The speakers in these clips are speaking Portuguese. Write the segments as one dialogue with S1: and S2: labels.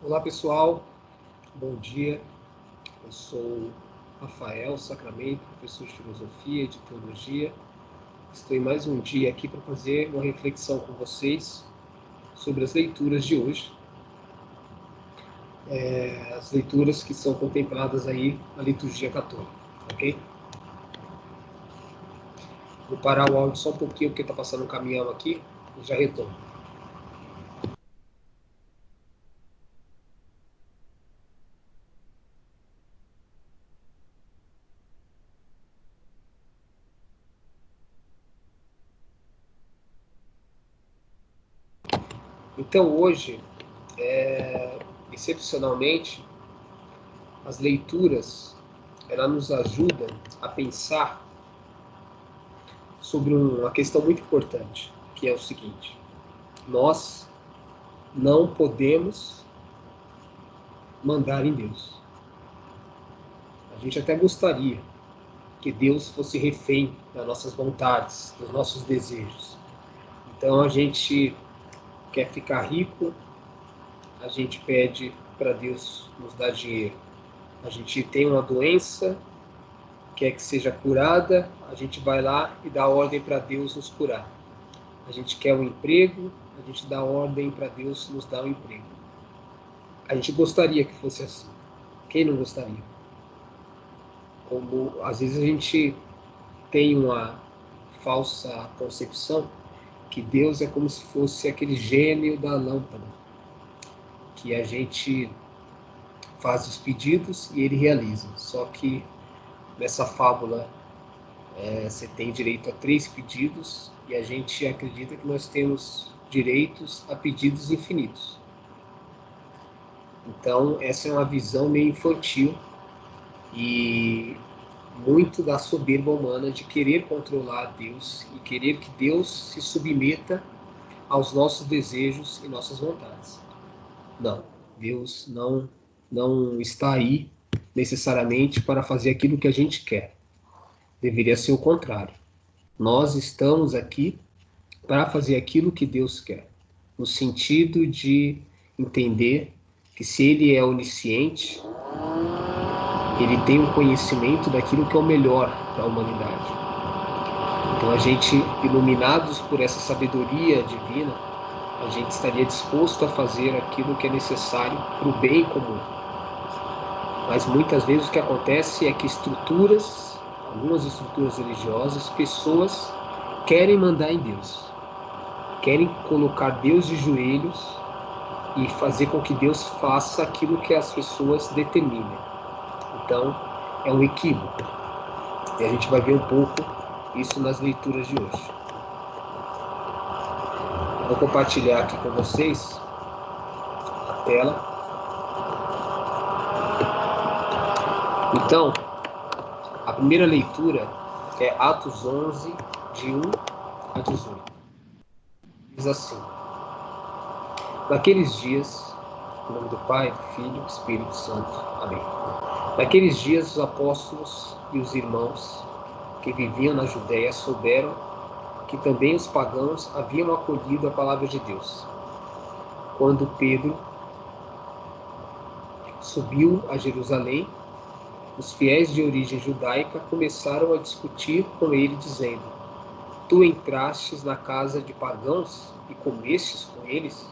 S1: Olá pessoal, bom dia. Eu sou Rafael Sacramento, professor de filosofia e de teologia. Estou em mais um dia aqui para fazer uma reflexão com vocês sobre as leituras de hoje. As leituras que são contempladas aí na liturgia católica, ok? Vou parar o áudio só um pouquinho porque está passando um caminhão aqui e já retorno. Então hoje, excepcionalmente, as leituras elas nos ajudam a pensar sobre uma questão muito importante, que é o seguinte: nós não podemos mandar em Deus. A gente até gostaria que Deus fosse refém das nossas vontades, dos nossos desejos. Então a gente quer ficar rico, a gente pede para Deus nos dar dinheiro. A gente tem uma doença, quer que seja curada, a gente vai lá e dá ordem para Deus nos curar. A gente quer um emprego, a gente dá ordem para Deus nos dar um emprego. A gente gostaria que fosse assim. Quem não gostaria? Como às vezes a gente tem uma falsa concepção que Deus é como se fosse aquele gênio da lâmpada, que a gente faz os pedidos e ele realiza. Só que nessa fábula você tem direito a 3 pedidos e a gente acredita que nós temos direitos a pedidos infinitos. Então essa é uma visão meio infantil e muito da soberba humana de querer controlar Deus e querer que Deus se submeta aos nossos desejos e nossas vontades. Não, Deus não está aí necessariamente para fazer aquilo que a gente quer. Deveria ser o contrário. Nós estamos aqui para fazer aquilo que Deus quer, no sentido de entender que se Ele é onisciente, Ele tem um conhecimento daquilo que é o melhor para a humanidade. Então a gente, iluminados por essa sabedoria divina, a gente estaria disposto a fazer aquilo que é necessário para o bem comum. Mas muitas vezes o que acontece é que algumas estruturas religiosas, pessoas querem mandar em Deus. Querem colocar Deus de joelhos e fazer com que Deus faça aquilo que as pessoas determinem. Então, é um equívoco. E a gente vai ver um pouco isso nas leituras de hoje. Vou compartilhar aqui com vocês a tela. Então, a primeira leitura é Atos 11, de 1 a 18. Diz assim: Naqueles dias, em nome do Pai, do Filho e do Espírito Santo. Amém. Naqueles dias, os apóstolos e os irmãos que viviam na Judéia souberam que também os pagãos haviam acolhido a palavra de Deus. Quando Pedro subiu a Jerusalém, os fiéis de origem judaica começaram a discutir com ele, dizendo: Tu entrastes na casa de pagãos e comestes com eles?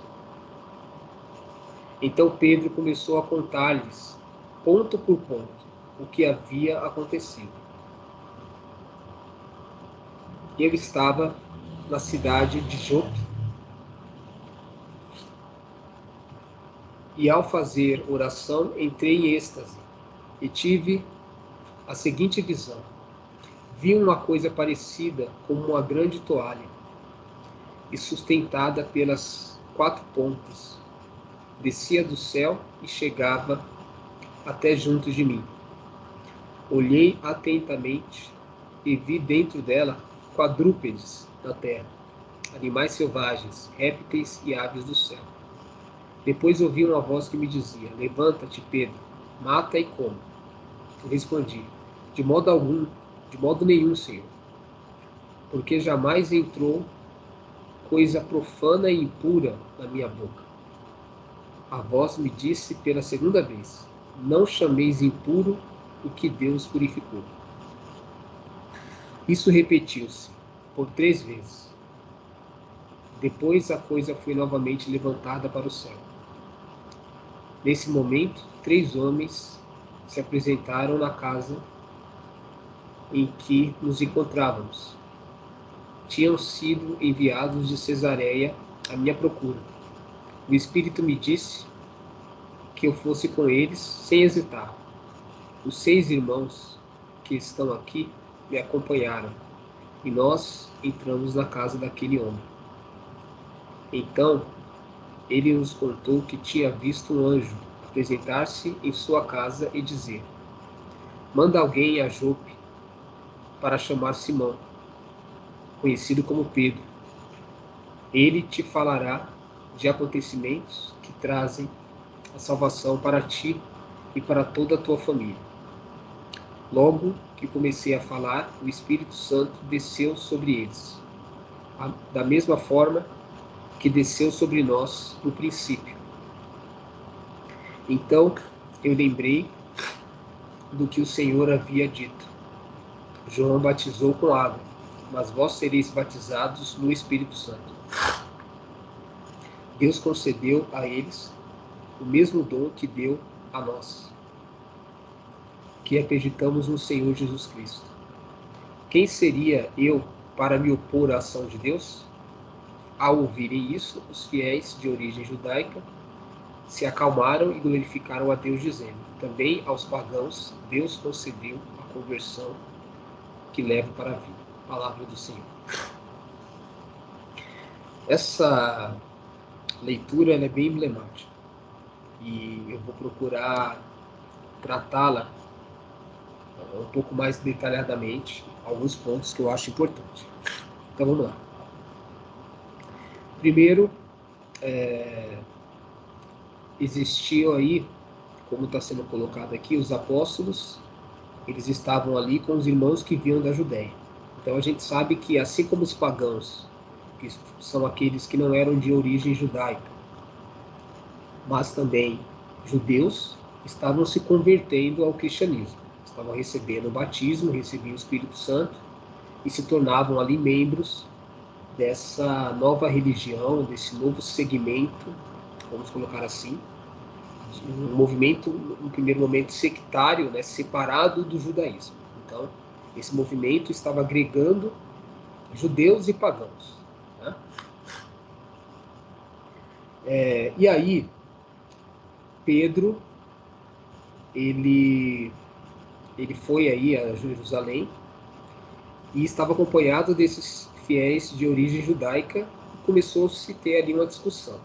S1: Então Pedro começou a contar-lhes, ponto por ponto, o que havia acontecido. Ele estava na cidade de Jope, e ao fazer oração entrei em êxtase e tive a seguinte visão. Vi uma coisa parecida como uma grande toalha e sustentada pelas 4 pontas. Descia do céu e chegava até junto de mim. Olhei atentamente e vi dentro dela quadrúpedes da terra, animais selvagens, répteis e aves do céu. Depois ouvi uma voz que me dizia: Levanta-te, Pedro, mata e come. Eu respondi: De modo nenhum, Senhor, porque jamais entrou coisa profana e impura na minha boca. a voz me disse pela segunda vez: não chameis impuro o que Deus purificou. Isso repetiu-se por 3 vezes. Depois a coisa foi novamente levantada para o céu. Nesse momento, 3 homens se apresentaram na casa em que nos encontrávamos. Tinham sido enviados de Cesareia à minha procura. O Espírito me disse que eu fosse com eles sem hesitar. Os 6 irmãos que estão aqui me acompanharam e nós entramos na casa daquele homem. Então, ele nos contou que tinha visto um anjo apresentar-se em sua casa e dizer: manda alguém a Jope para chamar Simão, conhecido como Pedro. Ele te falará de acontecimentos que trazem a salvação para ti e para toda a tua família. Logo que comecei a falar, o Espírito Santo desceu sobre eles, da mesma forma que desceu sobre nós no princípio. Então eu lembrei do que o Senhor havia dito: João batizou com água, mas vós sereis batizados no Espírito Santo. Deus concedeu a eles o mesmo dom que deu a nós, que acreditamos no Senhor Jesus Cristo. Quem seria eu para me opor à ação de Deus? Ao ouvirem isso, os fiéis de origem judaica se acalmaram e glorificaram a Deus, dizendo: também aos pagãos Deus concedeu a conversão que leva para a vida. Palavra do Senhor. Essa leitura ela é bem emblemática e eu vou procurar tratá-la um pouco mais detalhadamente, alguns pontos que eu acho importantes. Então vamos lá. Primeiro, existiam aí, como está sendo colocado aqui, os apóstolos, eles estavam ali com os irmãos que vinham da Judéia. Então a gente sabe que, assim como os pagãos, que são aqueles que não eram de origem judaica, mas também judeus, estavam se convertendo ao cristianismo. Estavam recebendo o batismo, recebiam o Espírito Santo e se tornavam ali membros dessa nova religião, desse novo segmento, vamos colocar assim, um movimento, no primeiro momento, sectário, né, separado do judaísmo. Então, esse movimento estava agregando judeus e pagãos. Né? E aí, Pedro, ele foi aí a Jerusalém e estava acompanhado desses fiéis de origem judaica e começou-se a ter ali uma discussão,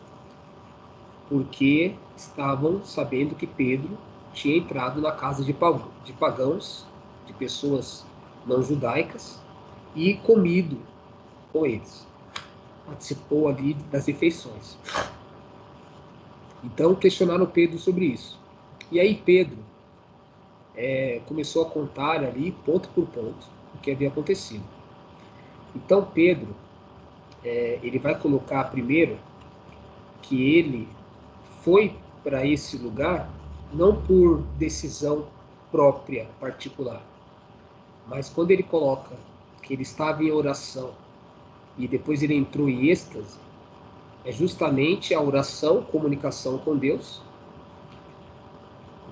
S1: porque estavam sabendo que Pedro tinha entrado na casa de pagãos, de pessoas não judaicas, e comido com eles. Participou ali das refeições. Então questionaram Pedro sobre isso. E aí Pedro começou a contar ali, ponto por ponto, o que havia acontecido. Então Pedro, ele vai colocar primeiro que ele foi para esse lugar não por decisão própria, particular, mas quando ele coloca que ele estava em oração e depois ele entrou em êxtase, é justamente a oração, comunicação com Deus.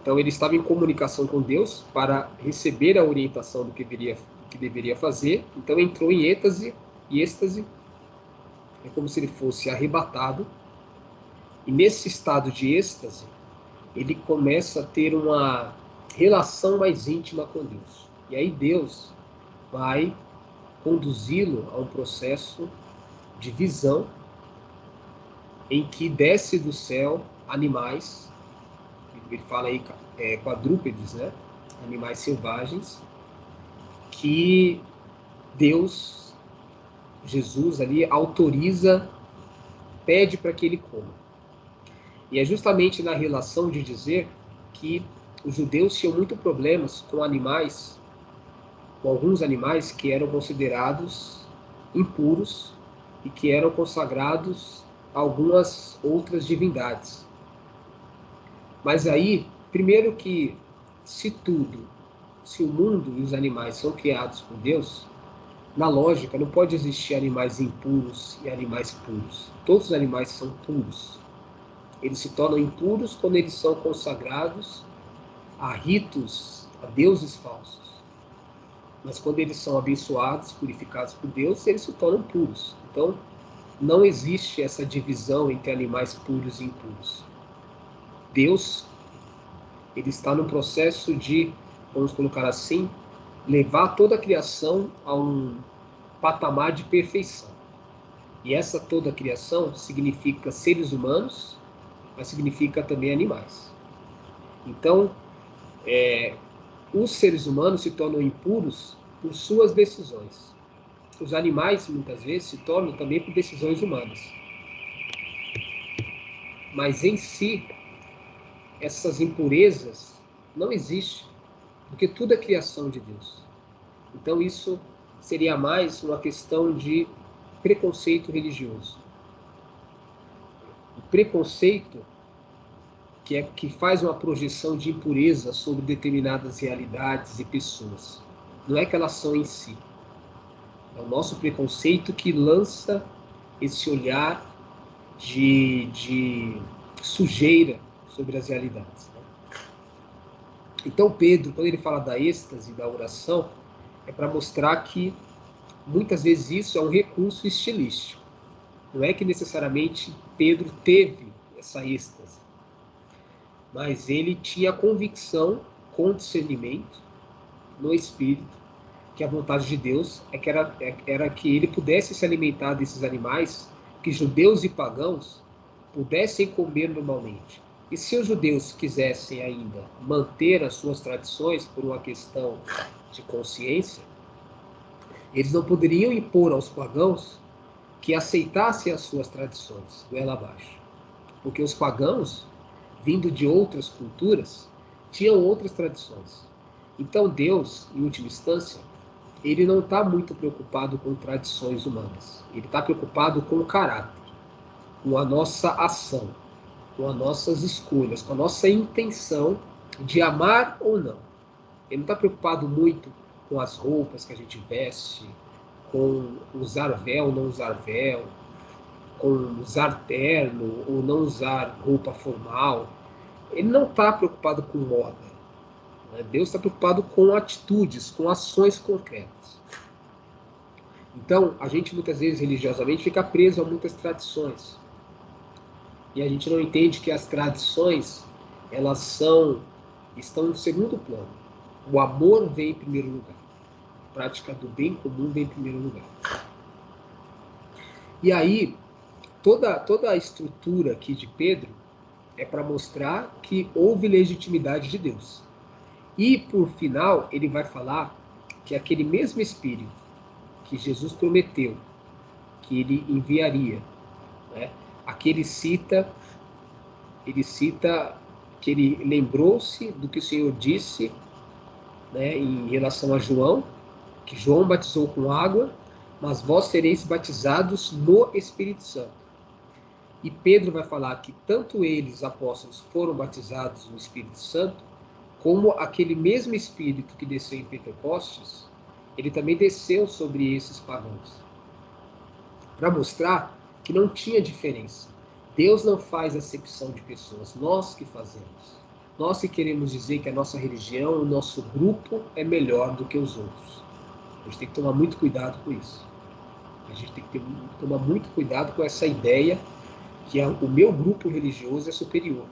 S1: Então ele estava em comunicação com Deus para receber a orientação do que deveria fazer. Então entrou em êxtase, e êxtase é como se ele fosse arrebatado. E nesse estado de êxtase, ele começa a ter uma relação mais íntima com Deus. E aí Deus vai conduzi-lo a um processo de visão em que desce do céu animais, ele fala aí quadrúpedes, né? Animais selvagens, que Deus, Jesus ali, autoriza, pede para que ele coma. E é justamente na relação de dizer que os judeus tinham muito problemas com animais, com alguns animais que eram considerados impuros e que eram consagrados a algumas outras divindades. Mas aí, primeiro que se o mundo e os animais são criados por Deus, na lógica não pode existir animais impuros e animais puros. Todos os animais são puros. Eles se tornam impuros quando eles são consagrados a ritos, a deuses falsos. Mas quando eles são abençoados, purificados por Deus, eles se tornam puros. Então, não existe essa divisão entre animais puros e impuros. Deus, ele está no processo de, vamos colocar assim, levar toda a criação a um patamar de perfeição. E essa toda a criação significa seres humanos, mas significa também animais. Então, os seres humanos se tornam impuros por suas decisões. Os animais, muitas vezes, se tornam também por decisões humanas. Mas, em si, essas impurezas não existem, porque tudo é criação de Deus. Então, isso seria mais uma questão de preconceito religioso. O preconceito que faz uma projeção de impureza sobre determinadas realidades e pessoas. Não é que elas são em si. É o nosso preconceito que lança esse olhar de sujeira sobre as realidades. Então Pedro, quando ele fala da êxtase, da oração, é para mostrar que muitas vezes isso é um recurso estilístico. Não é que necessariamente Pedro teve essa êxtase, mas ele tinha convicção com discernimento no Espírito que a vontade de Deus era que ele pudesse se alimentar desses animais que judeus e pagãos pudessem comer normalmente. E se os judeus quisessem ainda manter as suas tradições por uma questão de consciência, eles não poderiam impor aos pagãos que aceitassem as suas tradições, goela abaixo. Porque os pagãos, vindo de outras culturas, tinham outras tradições. Então Deus, em última instância, ele não está muito preocupado com tradições humanas. Ele está preocupado com o caráter, com a nossa ação, com as nossas escolhas, com a nossa intenção de amar ou não. Ele não está preocupado muito com as roupas que a gente veste, com usar véu ou não usar véu, com usar terno ou não usar roupa formal. Ele não está preocupado com moda. Deus está preocupado com atitudes, com ações concretas. Então, a gente muitas vezes religiosamente fica preso a muitas tradições. E a gente não entende que as tradições, elas estão no segundo plano. O amor vem em primeiro lugar. A prática do bem comum vem em primeiro lugar. E aí, toda a estrutura aqui de Pedro é para mostrar que houve legitimidade de Deus. E, por final, ele vai falar que aquele mesmo Espírito que Jesus prometeu que ele enviaria, né? Aqui ele cita que ele lembrou-se do que o Senhor disse, né, em relação a João, que João batizou com água, mas vós sereis batizados no Espírito Santo. E Pedro vai falar que tanto eles, apóstolos, foram batizados no Espírito Santo, como aquele mesmo Espírito que desceu em Pentecostes, ele também desceu sobre esses pagãos. Para mostrar que não tinha diferença. Deus não faz acepção de pessoas, nós que fazemos. Nós que queremos dizer que a nossa religião, o nosso grupo é melhor do que os outros. A gente tem que tomar muito cuidado com isso. A gente tem que tomar muito cuidado com essa ideia que o meu grupo religioso é superior.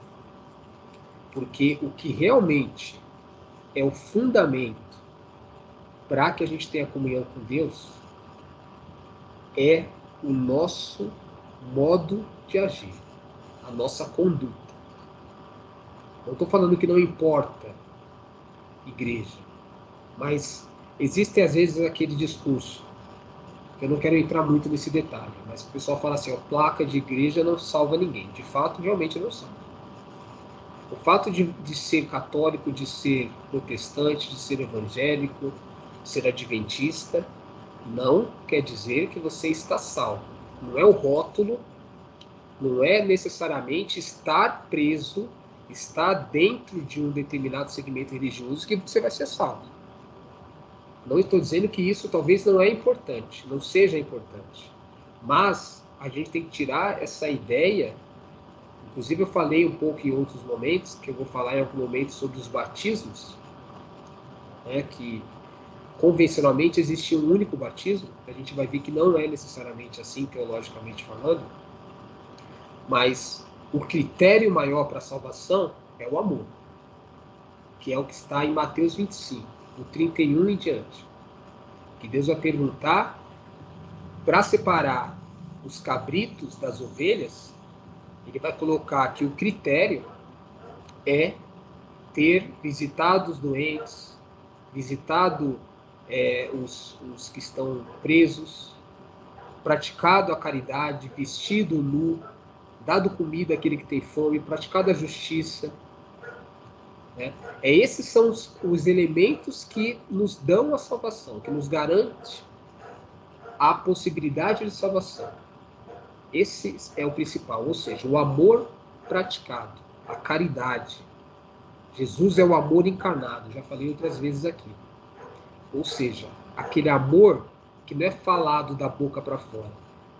S1: Porque o que realmente é o fundamento para que a gente tenha comunhão com Deus é o nosso modo de agir, a nossa conduta. Não estou falando que não importa igreja, mas existe às vezes aquele discurso, eu não quero entrar muito nesse detalhe, mas o pessoal fala assim, a placa de igreja não salva ninguém. De fato, realmente não salva. O fato de ser católico, de ser protestante, de ser evangélico, de ser adventista, não quer dizer que você está salvo. Não é o rótulo, não é necessariamente estar preso está dentro de um determinado segmento religioso que você vai ser salvo. Não estou dizendo que isso talvez não é importante, não seja importante. Mas a gente tem que tirar essa ideia. Inclusive eu falei um pouco em outros momentos, que eu vou falar em algum momento sobre os batismos, né, que convencionalmente existe um único batismo. A gente vai ver que não é necessariamente assim, teologicamente falando, mas o critério maior para a salvação é o amor, que é o que está em Mateus 25, do 31 em diante. Que Deus vai perguntar para separar os cabritos das ovelhas. Ele vai colocar que o critério é ter visitado os doentes, visitado os que estão presos, praticado a caridade, vestido nu, dado comida àquele que tem fome, praticado a justiça. Né? Esses são os elementos que nos dão a salvação, que nos garante a possibilidade de salvação. Esse é o principal, ou seja, o amor praticado, a caridade. Jesus é o amor encarnado, já falei outras vezes aqui. Ou seja, aquele amor que não é falado da boca para fora,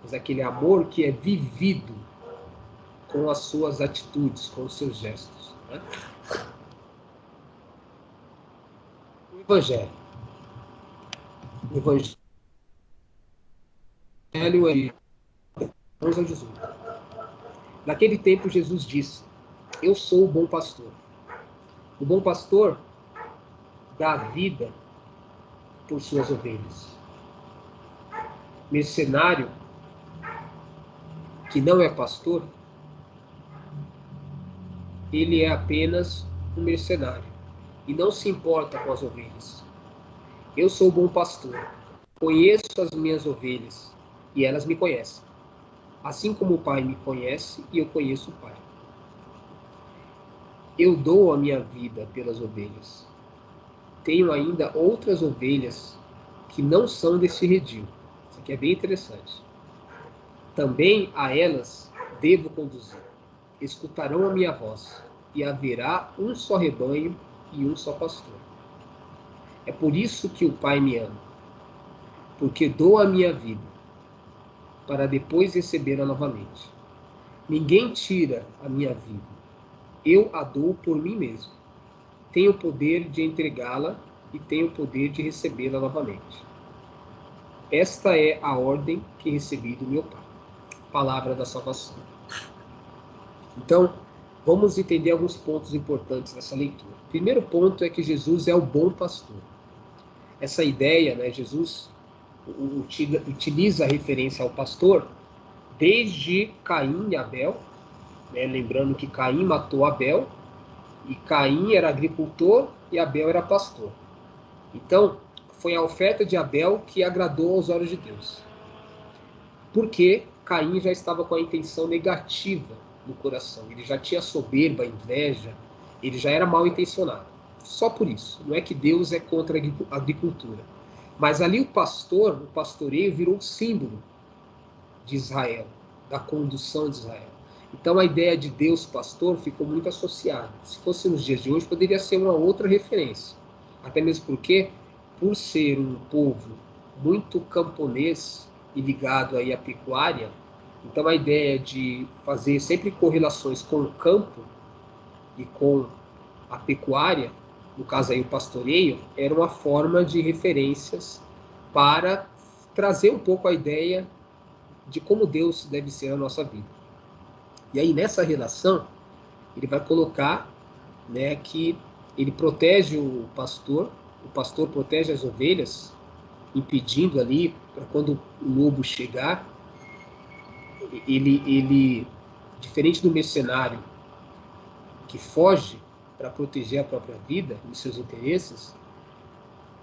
S1: mas aquele amor que é vivido com as suas atitudes, com os seus gestos. Né? O Evangelho. O Evangelho é Jesus. Naquele tempo, Jesus disse: eu sou o bom pastor. O bom pastor dá a vida por suas ovelhas. Mercenário que não é pastor, ele é apenas um mercenário e não se importa com as ovelhas. Eu sou o bom pastor, conheço as minhas ovelhas e elas me conhecem, assim como o Pai me conhece e eu conheço o Pai. Eu dou a minha vida pelas ovelhas. Tenho ainda outras ovelhas que não são desse redil. Isso aqui é bem interessante. Também a elas devo conduzir. Escutarão a minha voz, e haverá um só rebanho e um só pastor. É por isso que o Pai me ama, porque dou a minha vida, para depois recebê-la novamente. Ninguém tira a minha vida, eu a dou por mim mesmo. Tenho o poder de entregá-la e tenho o poder de recebê-la novamente. Esta é a ordem que recebi do meu Pai. Palavra da salvação. Então, vamos entender alguns pontos importantes nessa leitura. O primeiro ponto é que Jesus é o bom pastor. Essa ideia, né, Jesus utiliza a referência ao pastor desde Caim e Abel, né, lembrando que Caim matou Abel, e Caim era agricultor e Abel era pastor. Então, foi a oferta de Abel que agradou aos olhos de Deus. Porque Caim já estava com a intenção negativa no coração. Ele já tinha soberba, inveja, ele já era mal intencionado. Só por isso. Não é que Deus é contra a agricultura. Mas ali o pastoreio virou símbolo de Israel, da condução de Israel. Então a ideia de Deus pastor ficou muito associada. Se fosse nos dias de hoje, poderia ser uma outra referência. Até mesmo porque, por ser um povo muito camponês e ligado aí à pecuária, então a ideia de fazer sempre correlações com o campo e com a pecuária, no caso aí o pastoreio, era uma forma de referências para trazer um pouco a ideia de como Deus deve ser a nossa vida. E aí nessa relação, ele vai colocar, né, que ele protege o pastor protege as ovelhas, impedindo ali, para quando o lobo chegar, ele, diferente do mercenário que foge para proteger a própria vida e seus interesses,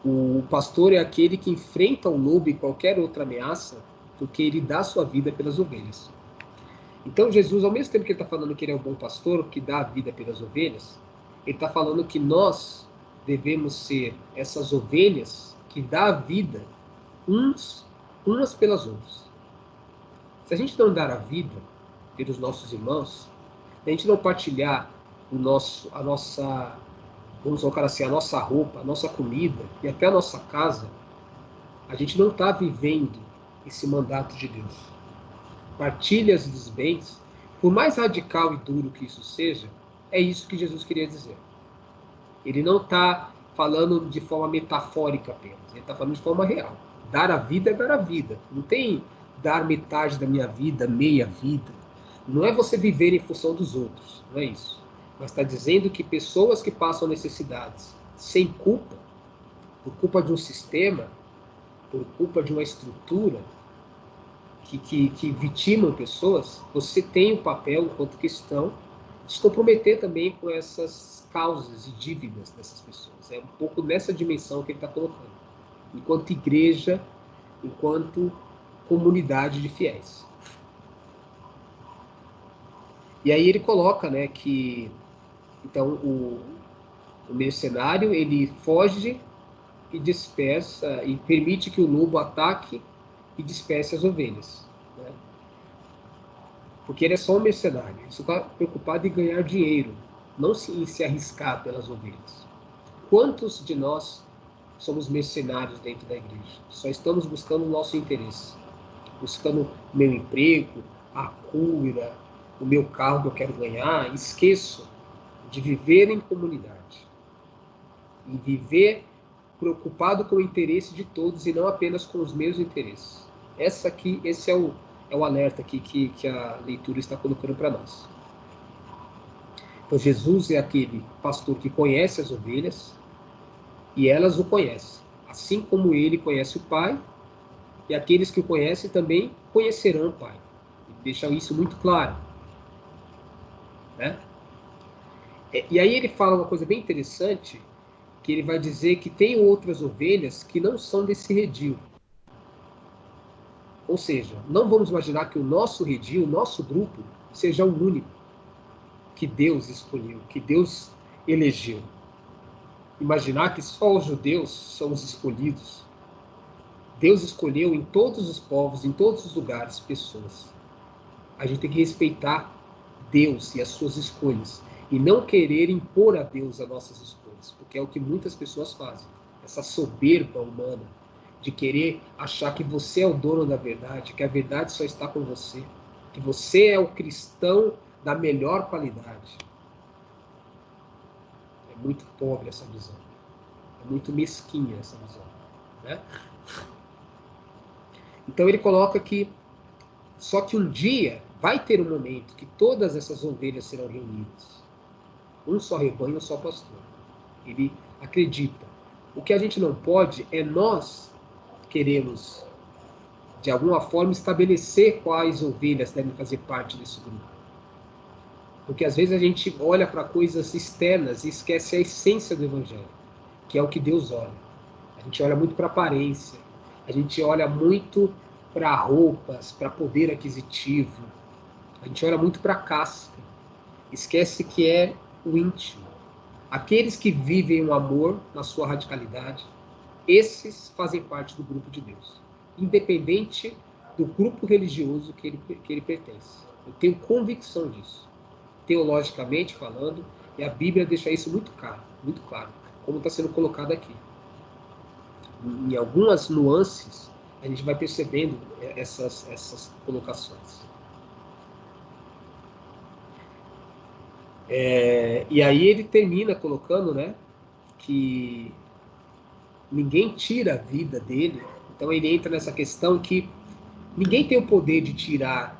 S1: o pastor é aquele que enfrenta o lobo e qualquer outra ameaça, porque ele dá sua vida pelas ovelhas. Então Jesus, ao mesmo tempo que ele está falando que ele é o bom pastor, que dá a vida pelas ovelhas, ele está falando que nós devemos ser essas ovelhas que dá a vida umas pelas outras. Se a gente não dar a vida pelos nossos irmãos, se a gente não partilhar a nossa, vamos colocar assim, a nossa roupa, a nossa comida e até a nossa casa, a gente não está vivendo esse mandato de Deus. Partilhas dos bens, por mais radical e duro que isso seja, é isso que Jesus queria dizer. Ele não está falando de forma metafórica apenas, ele está falando de forma real. Dar a vida é dar a vida. Não tem dar metade da minha vida, meia vida. Não é você viver em função dos outros, não é isso. Mas está dizendo que pessoas que passam necessidades sem culpa, por culpa de um sistema, por culpa de uma estrutura que vitimam pessoas, você tem o papel, enquanto cristão, de se comprometer também com essas causas e dívidas dessas pessoas. É um pouco nessa dimensão que ele está colocando. Enquanto igreja, enquanto comunidade de fiéis. E aí ele coloca, né, que então o mercenário ele foge e dispersa e permite que o lobo ataque e disperse as ovelhas, né? Porque ele é só um mercenário, ele só está preocupado em ganhar dinheiro, não em se arriscar pelas ovelhas. Quantos de nós somos mercenários dentro da igreja? Só estamos buscando o nosso interesse, buscando o meu emprego, a cura, o meu carro que eu quero ganhar. Esqueço de viver em comunidade e viver preocupado com o interesse de todos e não apenas com os meus interesses. Esse é o alerta aqui que a leitura está colocando para nós. Então Jesus é aquele pastor que conhece as ovelhas e elas o conhecem, assim como ele conhece o Pai, e aqueles que o conhecem também conhecerão o Pai. Ele deixa isso muito claro, né? E aí ele fala uma coisa bem interessante, que ele vai dizer que tem outras ovelhas que não são desse redil. Ou seja, não vamos imaginar que o nosso redil, o nosso grupo, seja o único que Deus escolheu, que Deus elegeu. Imaginar que só os judeus são os escolhidos. Deus escolheu em todos os povos, em todos os lugares, pessoas. A gente tem que respeitar Deus e as suas escolhas e não querer impor a Deus as nossas escolhas, porque é o que muitas pessoas fazem. Essa soberba humana de querer achar que você é o dono da verdade, que a verdade só está com você, que você é o cristão da melhor qualidade. É muito pobre essa visão. É muito mesquinha essa visão, né? Então ele coloca que só que um dia vai ter um momento que todas essas ovelhas serão reunidas. Um só rebanho, um só pastor. Ele acredita. O que a gente não pode é nós queremos, de alguma forma, estabelecer quais ovelhas devem fazer parte desse grupo. Porque às vezes a gente olha para coisas externas e esquece a essência do Evangelho, que é o que Deus olha. A gente olha muito para aparência, a gente olha muito para roupas, para poder aquisitivo, a gente olha muito para a casca, esquece que é o íntimo. Aqueles que vivem o amor na sua radicalidade, esses fazem parte do grupo de Deus, independente do grupo religioso que ele pertence. Eu tenho convicção disso, teologicamente falando, e a Bíblia deixa isso muito claro, como está sendo colocado aqui. Em algumas nuances, a gente vai percebendo essas colocações. E aí ele termina colocando, né, que ninguém tira a vida dele. Então ele entra nessa questão que ninguém tem o poder de tirar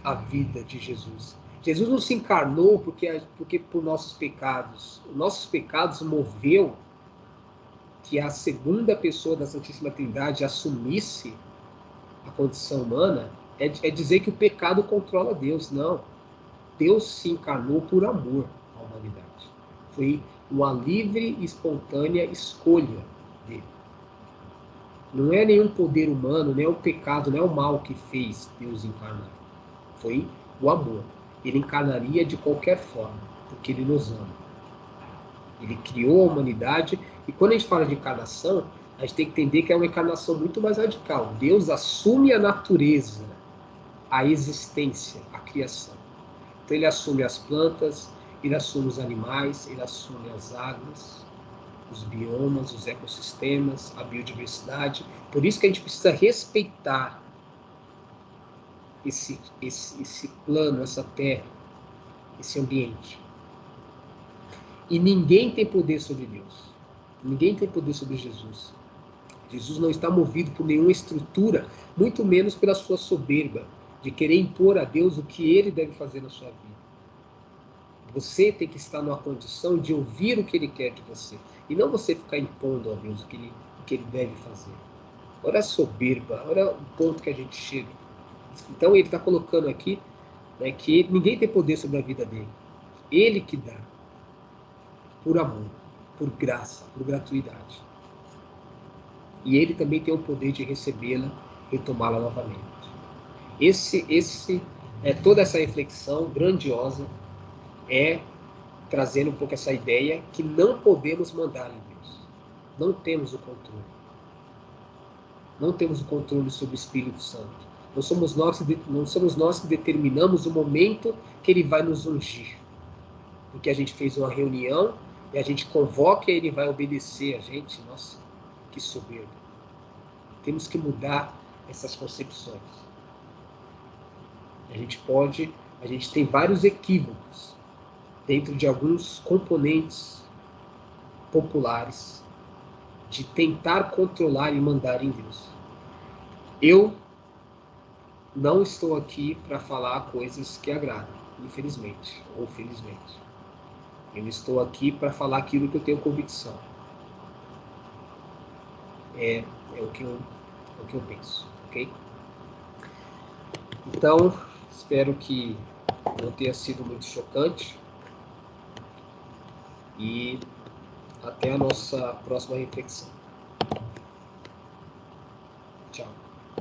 S1: a vida de Jesus. Jesus não se encarnou porque por nossos pecados. Os nossos pecados moveu que a segunda pessoa da Santíssima Trindade assumisse a condição humana, é dizer que o pecado controla Deus. Não. Deus se encarnou por amor à humanidade. Foi uma livre e espontânea escolha dele. Não é nenhum poder humano, não é o pecado, não é o mal que fez Deus encarnar. Foi o amor. Ele encarnaria de qualquer forma, porque ele nos ama. Ele criou a humanidade, e quando a gente fala de encarnação, a gente tem que entender que é uma encarnação muito mais radical. Deus assume a natureza, a existência, a criação. Então ele assume as plantas, Ele assume os animais, ele assume as águas, os biomas, os ecossistemas, a biodiversidade. Por isso que a gente precisa respeitar esse plano, essa terra, esse ambiente. E ninguém tem poder sobre Deus. Ninguém tem poder sobre Jesus. Jesus não está movido por nenhuma estrutura, muito menos pela sua soberba, de querer impor a Deus o que ele deve fazer na sua vida. Você tem que estar numa condição de ouvir o que ele quer de você. E não você ficar impondo a Deus o que ele deve fazer. Olha a soberba, olha o ponto que a gente chega. Então ele está colocando aqui, né, que ninguém tem poder sobre a vida dele. Ele que dá. Por amor, por graça, por gratuidade. E ele também tem o poder de recebê-la e tomá-la novamente. Toda essa reflexão grandiosa é trazendo um pouco essa ideia que não podemos mandar em Deus. Não temos o controle. Não temos o controle sobre o Espírito Santo. Não somos nós que determinamos o momento que ele vai nos ungir. Porque a gente fez uma reunião e a gente convoca e ele vai obedecer a gente. Nossa, que soberbo. Temos que mudar essas concepções. A gente tem vários equívocos dentro de alguns componentes populares de tentar controlar e mandar em Deus. Eu não estou aqui para falar coisas que agradam, infelizmente ou felizmente. Eu estou aqui para falar aquilo que eu tenho convicção. É o que eu penso, ok? Então, espero que não tenha sido muito chocante. E até a nossa próxima reflexão.